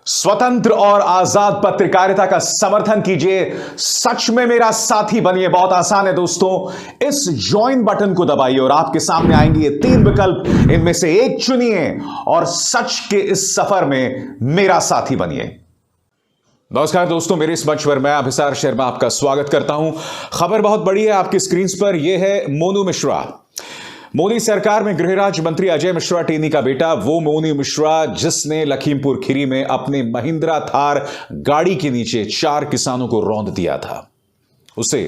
स्वतंत्र और आजाद पत्रकारिता का समर्थन कीजिए। सच में मेरा साथी बनिए। बहुत आसान है दोस्तों, इस ज्वाइन बटन को दबाइए और आपके सामने आएंगे ये 3 विकल्प। इनमें से एक चुनिए और सच के इस सफर में मेरा साथी बनिए। नमस्कार दोस्तों, मेरे इस मंच पर मैं अभिसार शर्मा आपका स्वागत करता हूं। खबर बहुत बड़ी है आपकी स्क्रीन पर। यह है मोनू मिश्रा। मोदी सरकार में गृह राज्य मंत्री अजय मिश्रा टेनी का बेटा, वो मोनू मिश्रा जिसने लखीमपुर खीरी में अपने महिंद्रा थार गाड़ी के नीचे 4 किसानों को रौंद दिया था, उसे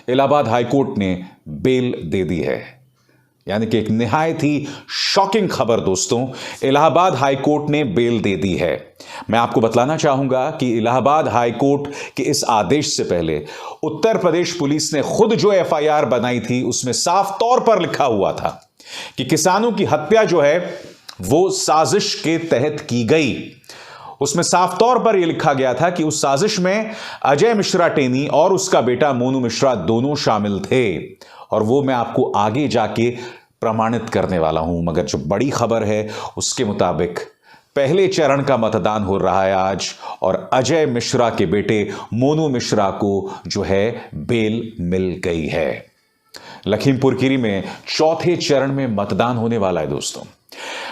इलाहाबाद हाईकोर्ट ने बेल दे दी है। यानी कि एक निहायत ही शॉकिंग खबर दोस्तों, इलाहाबाद हाईकोर्ट ने बेल दे दी है। मैं आपको बतलाना चाहूंगा कि इलाहाबाद हाईकोर्ट के इस आदेश से पहले उत्तर प्रदेश पुलिस ने खुद जो एफआईआर बनाई थी उसमें साफ तौर पर लिखा हुआ था कि किसानों की हत्या जो है वो साजिश के तहत की गई। उसमें साफ तौर पर यह लिखा गया था कि उस साजिश में अजय मिश्रा टेनी और उसका बेटा मोनू मिश्रा दोनों शामिल थे, और वो मैं आपको आगे जाके प्रमाणित करने वाला हूं। मगर जो बड़ी खबर है उसके मुताबिक पहले चरण का मतदान हो रहा है आज, और अजय मिश्रा के बेटे मोनू मिश्रा को जो है बेल मिल गई है। लखीमपुर खीरी में चौथे चरण में मतदान होने वाला है दोस्तों।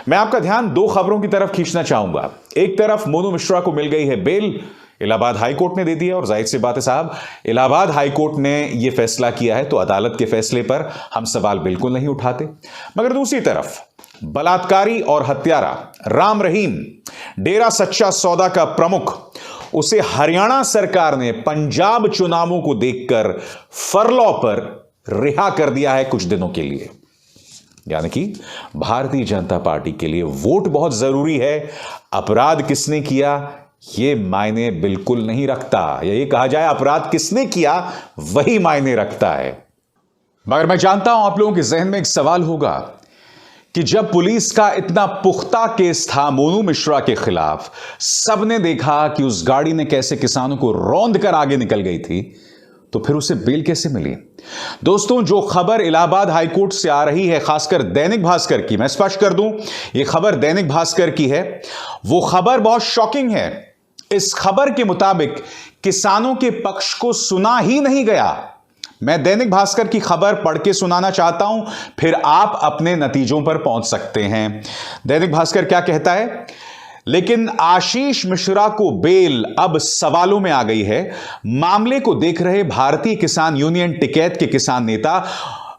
मैं आपका ध्यान 2 खबरों की तरफ खींचना चाहूंगा। एक तरफ मोनू मिश्रा को मिल गई है बेल, इलाहाबाद हाईकोर्ट ने दे दिया, और जाहिर सी बात है साहब, इलाहाबाद हाईकोर्ट ने यह फैसला किया है तो अदालत के फैसले पर हम सवाल बिल्कुल नहीं उठाते। मगर दूसरी तरफ बलात्कारी और हत्यारा राम रहीम, डेरा सच्चा सौदा का प्रमुख, उसे हरियाणा सरकार ने पंजाब चुनावों को देखकर फरलॉ पर रिहा कर दिया है कुछ दिनों के लिए। यानी कि भारतीय जनता पार्टी के लिए वोट बहुत जरूरी है। अपराध किसने किया ये मायने बिल्कुल नहीं रखता, या ये कहा जाए अपराध किसने किया वही मायने रखता है। मगर मैं जानता हूं आप लोगों के जहन में एक सवाल होगा कि जब पुलिस का इतना पुख्ता केस था मोनू मिश्रा के खिलाफ, सबने देखा कि उस गाड़ी ने कैसे किसानों को रौंद कर आगे निकल गई थी, तो फिर उसे बेल कैसे मिली? दोस्तों, जो खबर इलाहाबाद हाईकोर्ट से आ रही है, खासकर दैनिक भास्कर की, मैं स्पष्ट कर दूं, यह खबर दैनिक भास्कर की है, वो खबर बहुत शॉकिंग है। इस खबर के मुताबिक किसानों के पक्ष को सुना ही नहीं गया। मैं दैनिक भास्कर की खबर पढ़ के सुनाना चाहता हूं, फिर आप अपने नतीजों पर पहुंच सकते हैं। दैनिक भास्कर क्या कहता है? लेकिन आशीष मिश्रा को बेल अब सवालों में आ गई है। मामले को देख रहे भारतीय किसान यूनियन टिकैत के किसान नेता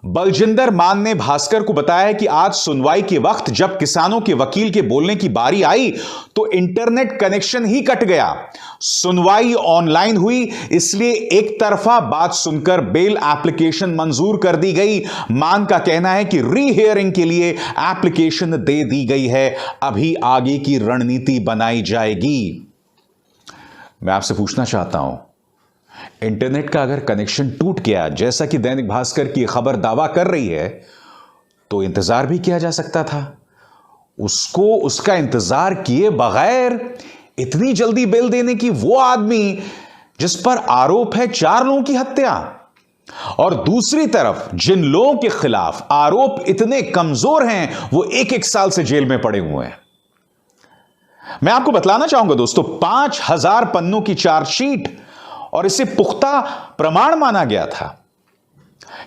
बलजिंदर मान ने भास्कर को बताया कि आज सुनवाई के वक्त जब किसानों के वकील के बोलने की बारी आई तो इंटरनेट कनेक्शन ही कट गया। सुनवाई ऑनलाइन हुई, इसलिए एक तरफा बात सुनकर बेल एप्लीकेशन मंजूर कर दी गई। मान का कहना है कि री हियरिंग के लिए एप्लीकेशन दे दी गई है, अभी आगे की रणनीति बनाई जाएगी। मैं आपसे पूछना चाहता हूं, इंटरनेट का अगर कनेक्शन टूट गया, जैसा कि दैनिक भास्कर की खबर दावा कर रही है, तो इंतजार भी किया जा सकता था। उसका इंतजार किए बगैर इतनी जल्दी बेल देने की, वो आदमी जिस पर आरोप है 4 लोगों की हत्या, और दूसरी तरफ जिन लोगों के खिलाफ आरोप इतने कमजोर हैं वो 1-1 साल से जेल में पड़े हुए हैं। मैं आपको बतलाना चाहूंगा दोस्तों, 5000 पन्नों की चार्जशीट, और इसे पुख्ता प्रमाण माना गया था।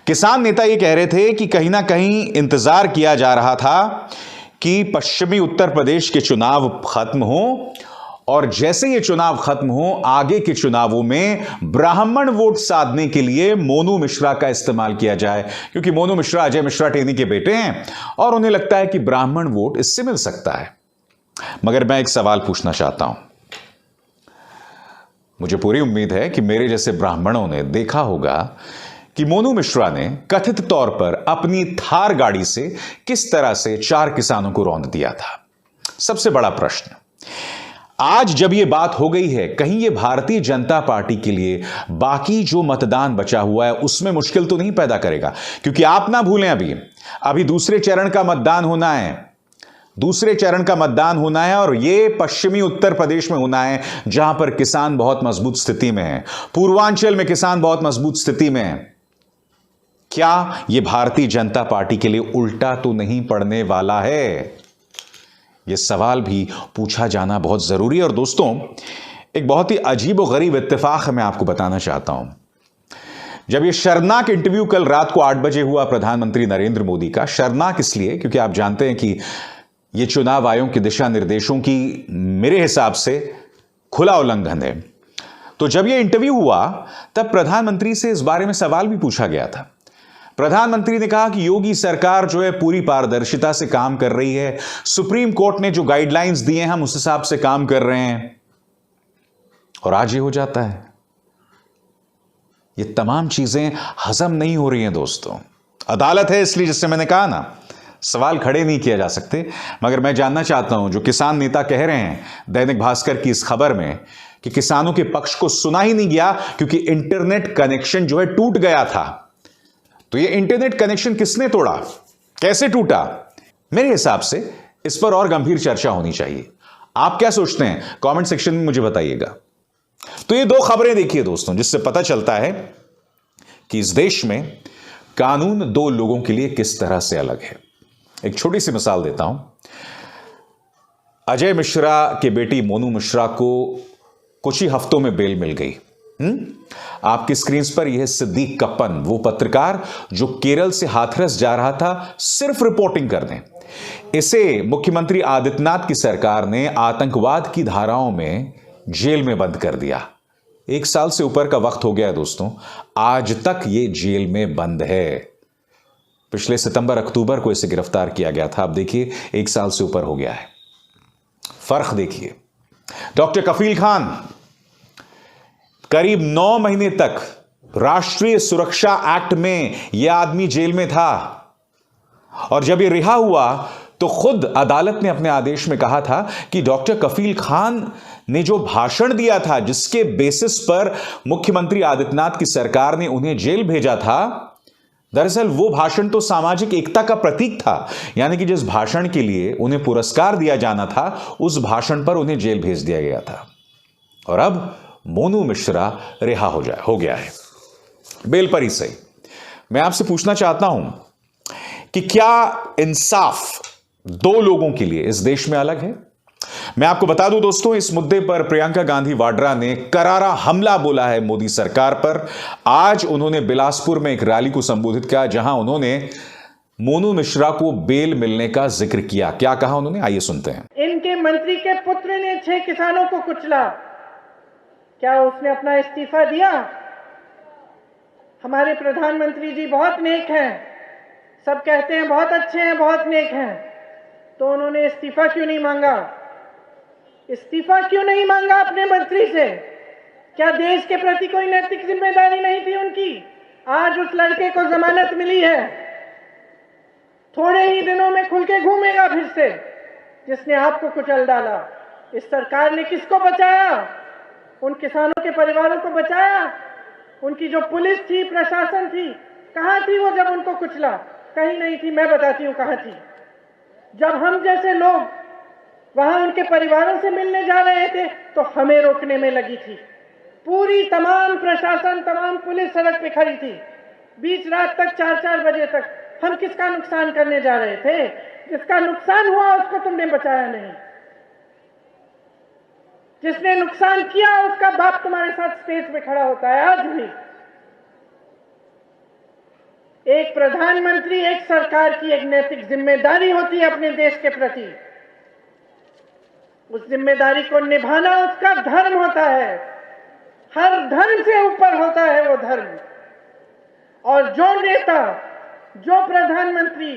किसान नेता यह कह रहे थे कि कहीं ना कहीं इंतजार किया जा रहा था कि पश्चिमी उत्तर प्रदेश के चुनाव खत्म हो, और जैसे ये चुनाव खत्म हो, आगे के चुनावों में ब्राह्मण वोट साधने के लिए मोनू मिश्रा का इस्तेमाल किया जाए, क्योंकि मोनू मिश्रा अजय मिश्रा टेनी के बेटे हैं और उन्हें लगता है कि ब्राह्मण वोट इससे मिल सकता है। मगर मैं एक सवाल पूछना चाहता हूं। मुझे पूरी उम्मीद है कि मेरे जैसे ब्राह्मणों ने देखा होगा कि मोनू मिश्रा ने कथित तौर पर अपनी थार गाड़ी से किस तरह से 4 किसानों को रौंद दिया था। सबसे बड़ा प्रश्न आज जब यह बात हो गई है, कहीं यह भारतीय जनता पार्टी के लिए बाकी जो मतदान बचा हुआ है उसमें मुश्किल तो नहीं पैदा करेगा? क्योंकि आप ना भूलें, अभी दूसरे चरण का मतदान होना है। दूसरे चरण का मतदान होना है, और यह पश्चिमी उत्तर प्रदेश में होना है, जहां पर किसान बहुत मजबूत स्थिति में है। पूर्वांचल में किसान बहुत मजबूत स्थिति में है। क्या यह भारतीय जनता पार्टी के लिए उल्टा तो नहीं पड़ने वाला है? यह सवाल भी पूछा जाना बहुत जरूरी है। और दोस्तों, एक बहुत ही अजीब और गरीब इत्तेफाक मैं आपको बताना चाहता हूं। जब यह शर्मनाक इंटरव्यू कल रात को 8 बजे हुआ प्रधानमंत्री नरेंद्र मोदी का, शर्मनाक इसलिए क्योंकि आप जानते हैं कि यह चुनाव आयोग के दिशा निर्देशों की मेरे हिसाब से खुला उल्लंघन है। तो जब यह इंटरव्यू हुआ तब प्रधानमंत्री से इस बारे में सवाल भी पूछा गया था। प्रधानमंत्री ने कहा कि योगी सरकार जो है पूरी पारदर्शिता से काम कर रही है, सुप्रीम कोर्ट ने जो गाइडलाइंस दिए हैं हम उस हिसाब से काम कर रहे हैं। और आज ये हो जाता है। ये तमाम चीजें हजम नहीं हो रही हैं दोस्तों। अदालत है इसलिए, जिससे मैंने कहा ना, सवाल खड़े नहीं किए जा सकते। मगर मैं जानना चाहता हूं, जो किसान नेता कह रहे हैं दैनिक भास्कर की इस खबर में कि किसानों के पक्ष को सुना ही नहीं गया क्योंकि इंटरनेट कनेक्शन जो है टूट गया था। तो ये इंटरनेट कनेक्शन किसने तोड़ा, कैसे टूटा? मेरे हिसाब से इस पर और गंभीर चर्चा होनी चाहिए। आप क्या सोचते हैं? कमेंट सेक्शन में मुझे बताइएगा। तो ये दो खबरें देखिए दोस्तों, जिससे पता चलता है कि इस देश में कानून दो लोगों के लिए किस तरह से अलग है। एक छोटी सी मिसाल देता हूं। अजय मिश्रा की बेटी मोनू मिश्रा को कुछ ही हफ्तों में बेल मिल गई। आपकी स्क्रीन पर यह सिद्दीक कप्पन, वो पत्रकार जो केरल से हाथरस जा रहा था सिर्फ रिपोर्टिंग करने, इसे मुख्यमंत्री आदित्यनाथ की सरकार ने आतंकवाद की धाराओं में जेल में बंद कर दिया। 1 साल से ऊपर का वक्त हो गया है दोस्तों, आज तक यह जेल में बंद है। पिछले सितंबर अक्टूबर को इसे गिरफ्तार किया गया था। अब देखिए 1 साल से ऊपर हो गया है। फर्क देखिए। डॉक्टर कफील खान करीब 9 महीने तक राष्ट्रीय सुरक्षा एक्ट में यह आदमी जेल में था, और जब यह रिहा हुआ तो खुद अदालत ने अपने आदेश में कहा था कि डॉक्टर कफील खान ने जो भाषण दिया था, जिसके बेसिस पर मुख्यमंत्री आदित्यनाथ की सरकार ने उन्हें जेल भेजा था, दरअसल वो भाषण तो सामाजिक एकता का प्रतीक था। यानी कि जिस भाषण के लिए उन्हें पुरस्कार दिया जाना था, उस भाषण पर उन्हें जेल भेज दिया गया था। और अब मोनू मिश्रा रिहा हो गया है, बेल पर ही सही। मैं आपसे पूछना चाहता हूं कि क्या इंसाफ दो लोगों के लिए इस देश में अलग है? मैं आपको बता दूं दोस्तों, इस मुद्दे पर प्रियंका गांधी वाड्रा ने करारा हमला बोला है मोदी सरकार पर। आज उन्होंने बिलासपुर में एक रैली को संबोधित किया, जहां उन्होंने मोनू मिश्रा को बेल मिलने का जिक्र किया। क्या कहा उन्होंने, आइए सुनते हैं। इनके मंत्री के पुत्र ने 6 किसानों को कुचला, क्या उसने अपना इस्तीफा दिया? हमारे प्रधानमंत्री जी बहुत नेक हैं, सब कहते हैं बहुत अच्छे हैं, बहुत नेक हैं, तो उन्होंने इस्तीफा क्यों नहीं मांगा? इस्तीफा क्यों नहीं मांगा अपने मंत्री से? क्या देश के प्रति कोई नैतिक जिम्मेदारी नहीं थी उनकी? आज उस लड़के को जमानत मिली है, थोड़े ही दिनों में खुल के घूमेगा फिर से, जिसने आपको कुचल डाला। इस सरकार ने किसको बचाया? उन किसानों के परिवारों को बचाया? उनकी जो पुलिस थी, प्रशासन थी, कहां थी वो जब उनको कुचला? कहीं नहीं थी। मैं बताती हूं कहां थी। जब हम जैसे लोग वहां उनके परिवारों से मिलने जा रहे थे तो हमें रोकने में लगी थी। पूरी तमाम प्रशासन, तमाम पुलिस सड़क पे खड़ी थी, बीच रात तक, 4-4 बजे तक। हम किसका नुकसान करने जा रहे थे? जिसका नुकसान हुआ उसको तुमने बचाया नहीं। जिसने नुकसान किया उसका बाप तुम्हारे साथ स्टेज पे खड़ा होता है आज भी। एक प्रधानमंत्री, एक सरकार की एक नैतिक जिम्मेदारी होती है अपने देश के प्रति। उस जिम्मेदारी को निभाना उसका धर्म होता है। हर धर्म से ऊपर होता है वो धर्म। और जो नेता, जो प्रधानमंत्री,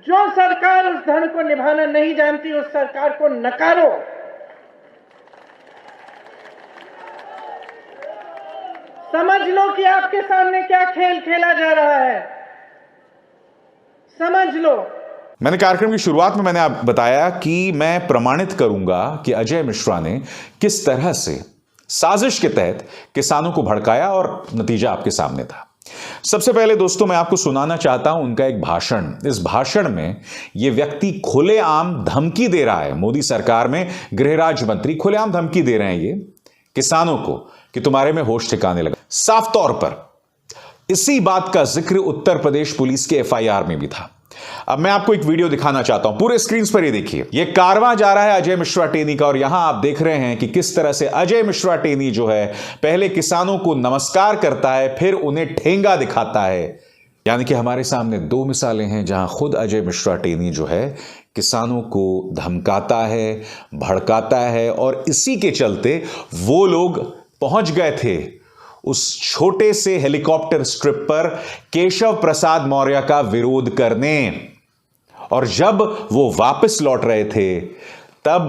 जो सरकार उस धर्म को निभाना नहीं जानती, उस सरकार को नकारो। समझ लो कि आपके सामने क्या खेल खेला जा रहा है, समझ लो। मैंने कार्यक्रम की शुरुआत में मैंने आप बताया कि मैं प्रमाणित करूंगा कि अजय मिश्रा ने किस तरह से साजिश के तहत किसानों को भड़काया, और नतीजा आपके सामने था। सबसे पहले दोस्तों मैं आपको सुनाना चाहता हूं उनका एक भाषण। इस भाषण में यह व्यक्ति खुलेआम धमकी दे रहा है, मोदी सरकार में गृह राज्य मंत्री खुलेआम धमकी दे रहे हैं ये किसानों को कि तुम्हारे में होश ठिकाने लगा। साफ तौर पर इसी बात का जिक्र उत्तर प्रदेश पुलिस के एफआईआर में भी था। अब मैं आपको एक वीडियो दिखाना चाहता हूं, पूरे स्क्रीन पर ये देखिए। ये कारवां जा रहा है अजय मिश्रा टेनी का, और यहां आप देख रहे हैं कि किस तरह से अजय मिश्रा टेनी जो है पहले किसानों को नमस्कार करता है, फिर उन्हें ठेंगा दिखाता है। यानी कि हमारे सामने दो मिसालें हैं जहां खुद अजय मिश्रा टेनी जो है किसानों को धमकाता है, भड़काता है, और इसी के चलते वो लोग पहुंच गए थे उस छोटे से हेलीकॉप्टर स्ट्रिप पर केशव प्रसाद मौर्य का विरोध करने। और जब वो वापस लौट रहे थे तब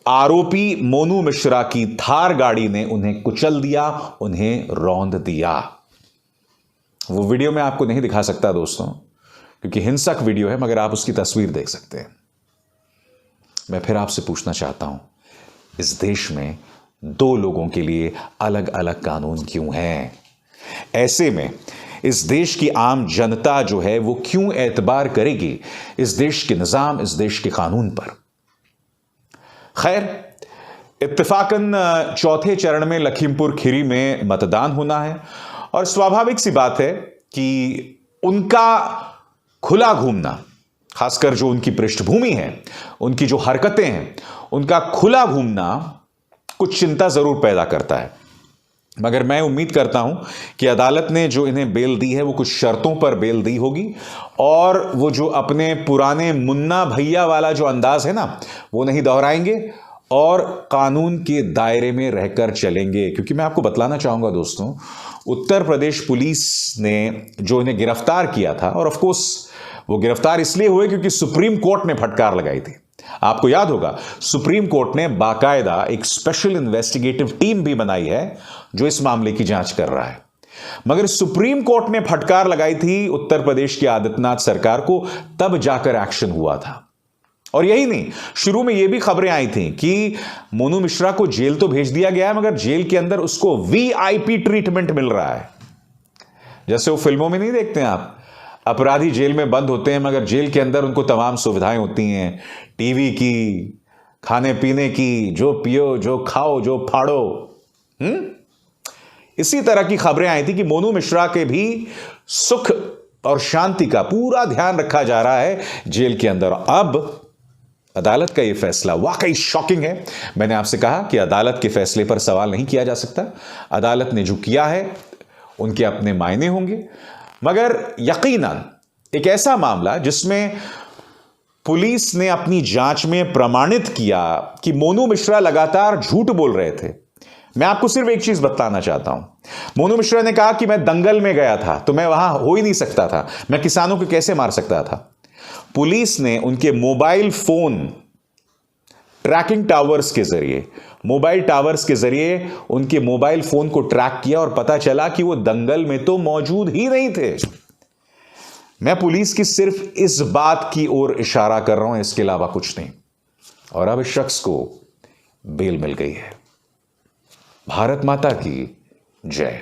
आरोपी मोनू मिश्रा की थार गाड़ी ने उन्हें कुचल दिया, उन्हें रौंद दिया। वो वीडियो मैं आपको नहीं दिखा सकता दोस्तों, क्योंकि हिंसक वीडियो है, मगर आप उसकी तस्वीर देख सकते हैं। मैं फिर आपसे पूछना चाहता हूं, इस देश में दो लोगों के लिए अलग अलग कानून क्यों हैं? ऐसे में इस देश की आम जनता जो है वो क्यों एतबार करेगी इस देश के निजाम, इस देश के कानून पर? खैर, इत्तेफाकन चौथे चरण में लखीमपुर खीरी में मतदान होना है, और स्वाभाविक सी बात है कि उनका खुला घूमना, खासकर जो उनकी पृष्ठभूमि है, उनकी जो हरकतें हैं, उनका खुला घूमना कुछ चिंता जरूर पैदा करता है। मगर मैं उम्मीद करता हूं कि अदालत ने जो इन्हें बेल दी है वो कुछ शर्तों पर बेल दी होगी, और वो जो अपने पुराने मुन्ना भैया वाला जो अंदाज है ना, वो नहीं दोहराएंगे और कानून के दायरे में रहकर चलेंगे। क्योंकि मैं आपको बतलाना चाहूंगा दोस्तों, उत्तर प्रदेश पुलिस ने जो इन्हें गिरफ्तार किया था, और ऑफ कोर्स वो गिरफ्तार इसलिए हुए क्योंकि सुप्रीम कोर्ट ने फटकार लगाई थी। आपको याद होगा, सुप्रीम कोर्ट ने बाकायदा एक स्पेशल इन्वेस्टिगेटिव टीम भी बनाई है जो इस मामले की जांच कर रहा है। मगर सुप्रीम कोर्ट ने फटकार लगाई थी उत्तर प्रदेश की आदित्यनाथ सरकार को, तब जाकर एक्शन हुआ था। और यही नहीं, शुरू में यह भी खबरें आई थी कि मोनू मिश्रा को जेल तो भेज दिया गया है, मगर जेल के अंदर उसको वीआईपी ट्रीटमेंट मिल रहा है। जैसे वो फिल्मों में नहीं देखते हैं आप, अपराधी जेल में बंद होते हैं मगर जेल के अंदर उनको तमाम सुविधाएं होती हैं, टीवी की, खाने पीने की, जो पियो, जो खाओ, जो फाड़ो। इसी तरह की खबरें आई थी कि मोनू मिश्रा के भी सुख और शांति का पूरा ध्यान रखा जा रहा है जेल के अंदर। अब अदालत का यह फैसला वाकई शॉकिंग है। मैंने आपसे कहा कि अदालत के फैसले पर सवाल नहीं किया जा सकता। अदालत ने जो किया है उनके अपने मायने होंगे, मगर यकीनन एक ऐसा मामला जिसमें पुलिस ने अपनी जांच में प्रमाणित किया कि मोनू मिश्रा लगातार झूठ बोल रहे थे। मैं आपको सिर्फ एक चीज बताना चाहता हूं। मोनू मिश्रा ने कहा कि मैं दंगल में गया था तो मैं वहां हो ही नहीं सकता था, मैं किसानों को कैसे मार सकता था। पुलिस ने उनके मोबाइल फोन ट्रैकिंग टावर्स के जरिए, मोबाइल टावर्स के जरिए उनके मोबाइल फोन को ट्रैक किया और पता चला कि वो दंगल में तो मौजूद ही नहीं थे। मैं पुलिस की सिर्फ इस बात की ओर इशारा कर रहा हूं, इसके अलावा कुछ नहीं। और अब इस शख्स को बेल मिल गई है। भारत माता की जय।